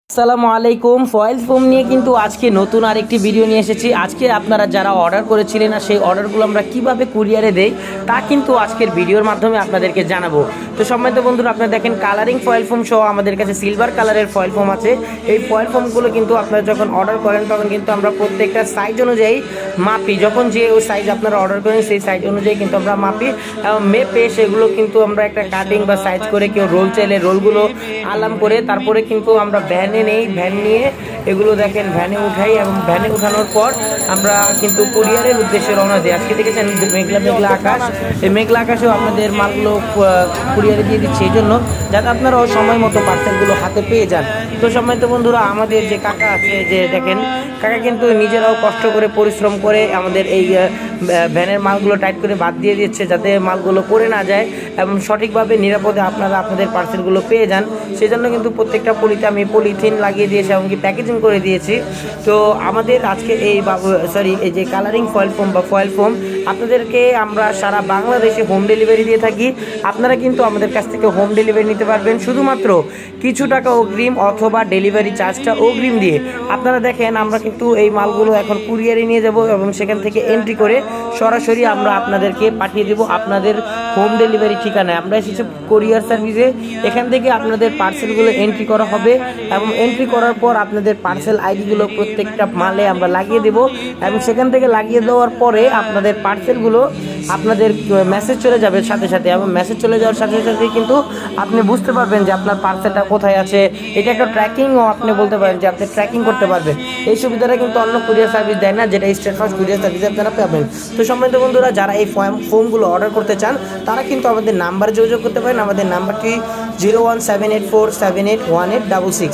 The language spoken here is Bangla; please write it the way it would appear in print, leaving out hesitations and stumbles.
আসসালামু আলাইকুম। ফয়েল ফোম নিয়ে কিন্তু আজকে নতুন আরেকটি ভিডিও নিয়ে এসেছি। আজকে আপনারা যারা অর্ডার করেছিলেন আর সেই অর্ডারগুলো আমরা কিভাবে কুরিয়ারে দেই তা কিন্তু আজকের ভিডিওর মাধ্যমে আপনাদেরকে জানাবো। তো সম্মানিত বন্ধুরা, আপনারা দেখেন কালারিং ফয়েল ফোম সহ আমাদের কাছে সিলভার কালারের ফয়েল ফোম আছে। এই ফয়েল ফোমগুলো কিন্তু আপনারা যখন অর্ডার করেন তখন কিন্তু আমরা প্রত্যেকটা সাইজ অনুযায়ী মাপি। যখন যে ওই সাইজ আপনারা অর্ডার করেন সেই সাইজ অনুযায়ী কিন্তু আমরা মাপি এবং মেপে সেগুলো কিন্তু আমরা একটা কাটিং বা সাইজ করে কেউ রোল চাইলে রোলগুলো আলাম করে তারপরে কিন্তু আমরা ভ্যানে নেই, ভ্যান নিয়ে এগুলো দেখেন ভ্যানে উঠাই এবং ভ্যানে উঠানোর পর আমরা কিন্তু কুরিয়ারের উদ্দেশ্যে রওনা দিই। আজকে দেখেছেন মেঘলা মেঘলা আকাশ, এই মেঘলা আকাশেও আপনাদের মালগুলো কুরিয়ারে দিয়ে দিচ্ছি এই জন্য যাতে আপনারাও সময় মতো পার্সেলগুলো হাতে পেয়ে যান। তো সম্মানিত বন্ধুরা, আমাদের যে কাকা আছে যে দেখেন কাকা কিন্তু নিজেরাও কষ্ট করে পরিশ্রম করে আমাদের এই ভ্যানের মালগুলো টাইট করে বাদ দিয়ে দিচ্ছে যাতে মালগুলো পড়ে না যায় এবং সঠিকভাবে নিরাপদে আপনারা আপনাদের পার্সেলগুলো পেয়ে যান। সেই জন্য কিন্তু প্রত্যেকটা পলিতে আমি পলিথিন লাগিয়ে দিয়েছি এমনকি প্যাকেজিং করে দিয়েছি। তো আমাদের আজকে এই এই যে কালারিং ফয়েল ফোম বা ফয়েল ফোম আপনাদেরকে আমরা সারা বাংলাদেশে হোম ডেলিভারি দিয়ে থাকি। আপনারা কিন্তু আমাদের কাছ থেকে হোম ডেলিভারি নিতে পারবেন শুধুমাত্র কিছু টাকা অগ্রিম অথবা ডেলিভারি চার্জটা অগ্রিম দিয়ে। আপনারা দেখেন আমরা কিন্তু এই মালগুলো এখন কুরিয়ারে নিয়ে যাব এবং সেখান থেকে এন্ট্রি করে সরাসরি আমরা আপনাদেরকে পাঠিয়ে দেব আপনাদের হোম ডেলিভারি ঠিকানায়। আমরা এসেছি কোরিয়ার সার্ভিসে, এখান থেকে আপনাদের পার্সেলগুলো এন্ট্রি করা হবে এবং এন্ট্রি করার পর আপনাদের পার্সেল আইডিগুলো প্রত্যেকটা মালে আমরা লাগিয়ে দেব এবং সেখান থেকে লাগিয়ে দেওয়ার পরে আপনাদের পার্সেলগুলো আপনাদের মেসেজ চলে যাবে সাথে সাথে এবং মেসেজ চলে যাওয়ার সাথে সাথে কিন্তু আপনি বুঝতে পারবেন যে আপনার পার্সেলটা কোথায় আছে। এটা একটা ট্র্যাকিংও আপনি বলতে পারেন যে আপনি ট্র্যাকিং করতে পারবেন। এই সুবিধাটা কিন্তু অন্য কুরিয়ার সার্ভিস দেয় না, যেটা স্টেট ফার্স্ট কুরিয়ার সার্ভিসে আপনারা পাবেন। তো সম্মানিত বন্ধুরা, যারা এই ফোমগুলো অর্ডার করতে চান তারা কিন্তু আমাদের নাম্বারে যোগাযোগ করতে পারেন। আমাদের নাম্বারটি 01784781866।